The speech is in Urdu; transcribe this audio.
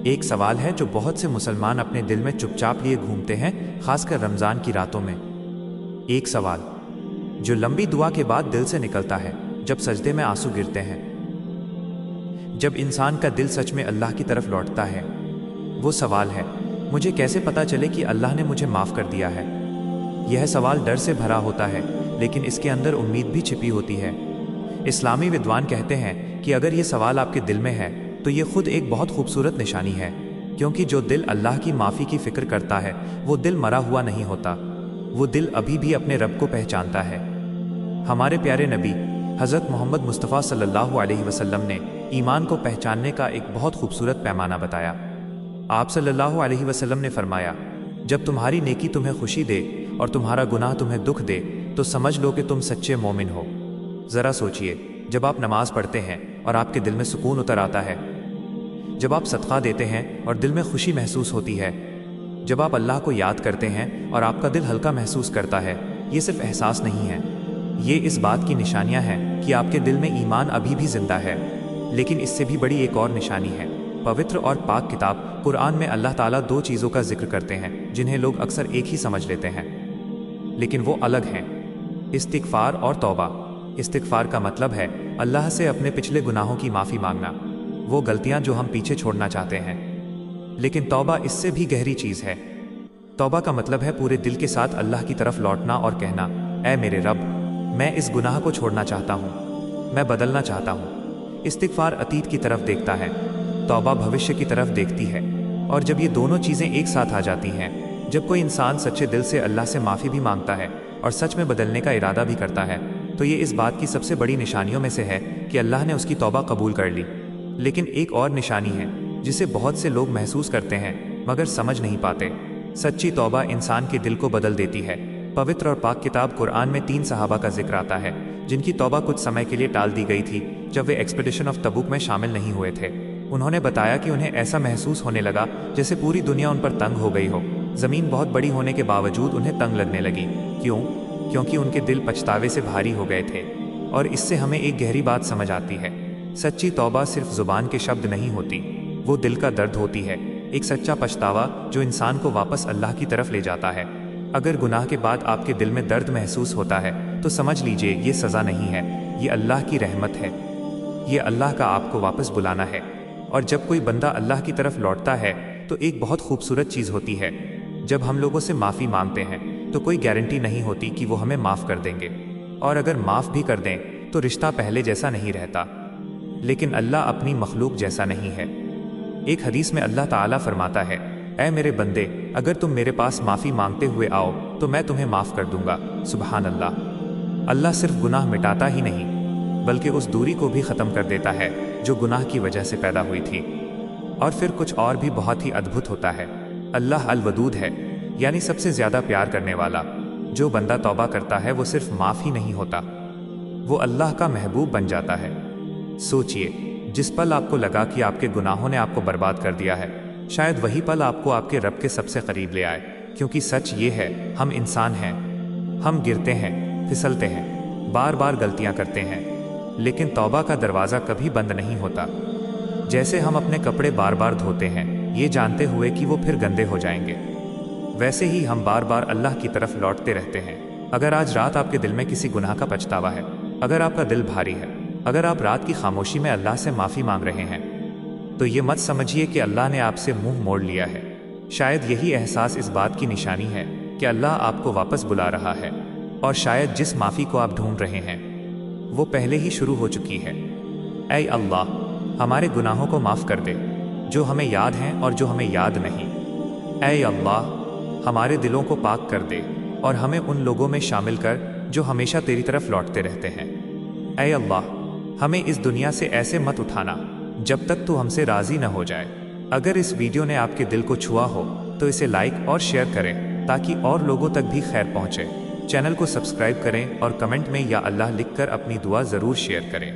ایک سوال ہے جو بہت سے مسلمان اپنے دل میں چپچاپ لیے گھومتے ہیں، خاص کر رمضان کی راتوں میں۔ ایک سوال جو لمبی دعا کے بعد دل سے نکلتا ہے، جب سجدے میں آنسو گرتے ہیں، جب انسان کا دل سچ میں اللہ کی طرف لوٹتا ہے۔ وہ سوال ہے، مجھے کیسے پتا چلے کہ اللہ نے مجھے معاف کر دیا ہے؟ یہ سوال ڈر سے بھرا ہوتا ہے، لیکن اس کے اندر امید بھی چھپی ہوتی ہے۔ اسلامی ودوان کہتے ہیں کہ اگر یہ سوال آپ کے دل میں ہے تو یہ خود ایک بہت خوبصورت نشانی ہے، کیونکہ جو دل اللہ کی معافی کی فکر کرتا ہے وہ دل مرا ہوا نہیں ہوتا، وہ دل ابھی بھی اپنے رب کو پہچانتا ہے۔ ہمارے پیارے نبی حضرت محمد مصطفیٰ صلی اللہ علیہ وسلم نے ایمان کو پہچاننے کا ایک بہت خوبصورت پیمانہ بتایا۔ آپ صلی اللہ علیہ وسلم نے فرمایا، جب تمہاری نیکی تمہیں خوشی دے اور تمہارا گناہ تمہیں دکھ دے تو سمجھ لو کہ تم سچے مومن ہو۔ ذرا سوچئے، جب آپ نماز پڑھتے ہیں اور آپ کے دل میں سکون اتر آتا ہے، جب آپ صدقہ دیتے ہیں اور دل میں خوشی محسوس ہوتی ہے، جب آپ اللہ کو یاد کرتے ہیں اور آپ کا دل ہلکا محسوس کرتا ہے، یہ صرف احساس نہیں ہے، یہ اس بات کی نشانیاں ہیں کہ آپ کے دل میں ایمان ابھی بھی زندہ ہے۔ لیکن اس سے بھی بڑی ایک اور نشانی ہے۔ پوتر اور پاک کتاب قرآن میں اللہ تعالیٰ دو چیزوں کا ذکر کرتے ہیں جنہیں لوگ اکثر ایک ہی سمجھ لیتے ہیں، لیکن وہ الگ ہیں: استغفار اور توبہ۔ استغفار کا مطلب ہے اللہ سے اپنے پچھلے گناہوں کی معافی مانگنا، وہ غلطیاں جو ہم پیچھے چھوڑنا چاہتے ہیں۔ لیکن توبہ اس سے بھی گہری چیز ہے۔ توبہ کا مطلب ہے پورے دل کے ساتھ اللہ کی طرف لوٹنا اور کہنا، اے میرے رب، میں اس گناہ کو چھوڑنا چاہتا ہوں، میں بدلنا چاہتا ہوں۔ استغفار عتیت کی طرف دیکھتا ہے، توبہ بھوشیہ کی طرف دیکھتی ہے، اور جب یہ دونوں چیزیں ایک ساتھ آ جاتی ہیں، جب کوئی انسان سچے دل سے اللہ سے معافی بھی مانگتا ہے اور سچ میں بدلنے کا ارادہ بھی کرتا ہے، تو یہ اس بات کی سب سے بڑی نشانیوں میں سے ہے کہ اللہ نے اس کی توبہ قبول کر لی۔ لیکن ایک اور نشانی ہے جسے بہت سے لوگ محسوس کرتے ہیں مگر سمجھ نہیں پاتے۔ سچی توبہ انسان کے دل کو بدل دیتی ہے۔ پوتر اور پاک کتاب قرآن میں 3 صحابہ کا ذکر آتا ہے جن کی توبہ کچھ سمے کے لیے ٹال دی گئی تھی جب وہ ایکسپیڈیشن آف تبوک میں شامل نہیں ہوئے تھے۔ انہوں نے بتایا کہ انہیں ایسا محسوس ہونے لگا جیسے پوری دنیا ان پر تنگ ہو گئی ہو، زمین بہت بڑی ہونے کے باوجود انہیں تنگ لگنے لگی۔ کیونکہ ان کے دل پچھتاوے سے بھاری ہو گئے تھے۔ اور اس سے ہمیں ایک گہری بات سمجھ آتی ہے، سچی توبہ صرف زبان کے شبد نہیں ہوتی، وہ دل کا درد ہوتی ہے، ایک سچا پچھتاوا جو انسان کو واپس اللہ کی طرف لے جاتا ہے۔ اگر گناہ کے بعد آپ کے دل میں درد محسوس ہوتا ہے تو سمجھ لیجئے یہ سزا نہیں ہے، یہ اللہ کی رحمت ہے، یہ اللہ کا آپ کو واپس بلانا ہے۔ اور جب کوئی بندہ اللہ کی طرف لوٹتا ہے تو ایک بہت خوبصورت چیز ہوتی ہے، جب ہم لوگوں سے معافی مانگتے ہیں تو کوئی گارنٹی نہیں ہوتی کہ وہ ہمیں معاف کر دیں گے، اور اگر معاف بھی کر دیں تو رشتہ پہلے جیسا نہیں رہتا۔ لیکن اللہ اپنی مخلوق جیسا نہیں ہے۔ ایک حدیث میں اللہ تعالیٰ فرماتا ہے، اے میرے بندے، اگر تم میرے پاس معافی مانگتے ہوئے آؤ تو میں تمہیں معاف کر دوں گا۔ سبحان اللہ! اللہ صرف گناہ مٹاتا ہی نہیں بلکہ اس دوری کو بھی ختم کر دیتا ہے جو گناہ کی وجہ سے پیدا ہوئی تھی۔ اور پھر کچھ اور بھی بہت ہی ادبھت ہوتا ہے۔ اللہ الودود ہے، یعنی سب سے زیادہ پیار کرنے والا۔ جو بندہ توبہ کرتا ہے وہ صرف معاف ہی نہیں ہوتا، وہ اللہ کا محبوب بن جاتا ہے۔ سوچئے، جس پل آپ کو لگا کہ آپ کے گناہوں نے آپ کو برباد کر دیا ہے، شاید وہی پل آپ کو آپ کے رب کے سب سے قریب لے آئے، کیونکہ سچ یہ ہے، ہم انسان ہیں، ہم گرتے ہیں، پھسلتے ہیں، بار بار غلطیاں کرتے ہیں، لیکن توبہ کا دروازہ کبھی بند نہیں ہوتا۔ جیسے ہم اپنے کپڑے بار بار دھوتے ہیں یہ جانتے ہوئے کہ وہ پھر گندے ہو جائیں گے، ویسے ہی ہم بار بار اللہ کی طرف لوٹتے رہتے ہیں۔ اگر آج رات آپ کے دل میں کسی گناہ کا پچھتاوا ہے، اگر آپ کا دل بھاری ہے، اگر آپ رات کی خاموشی میں اللہ سے معافی مانگ رہے ہیں، تو یہ مت سمجھیے کہ اللہ نے آپ سے منہ موڑ لیا ہے۔ شاید یہی احساس اس بات کی نشانی ہے کہ اللہ آپ کو واپس بلا رہا ہے، اور شاید جس معافی کو آپ ڈھونڈ رہے ہیں وہ پہلے ہی شروع ہو چکی ہے۔ اے اللہ، ہمارے گناہوں کو معاف کر دے جو ہمیں یاد ہیں اور جو ہمیں یاد نہیں۔ اے اللہ، ہمارے دلوں کو پاک کر دے اور ہمیں ان لوگوں میں شامل کر جو ہمیشہ تیری طرف لوٹتے رہتے ہیں۔ اے اللہ، ہمیں اس دنیا سے ایسے مت اٹھانا جب تک تو ہم سے راضی نہ ہو جائے۔ اگر اس ویڈیو نے آپ کے دل کو چھوا ہو تو اسے لائک اور شیئر کریں تاکہ اور لوگوں تک بھی خیر پہنچے۔ چینل کو سبسکرائب کریں اور کمنٹ میں یا اللہ لکھ کر اپنی دعا ضرور شیئر کریں۔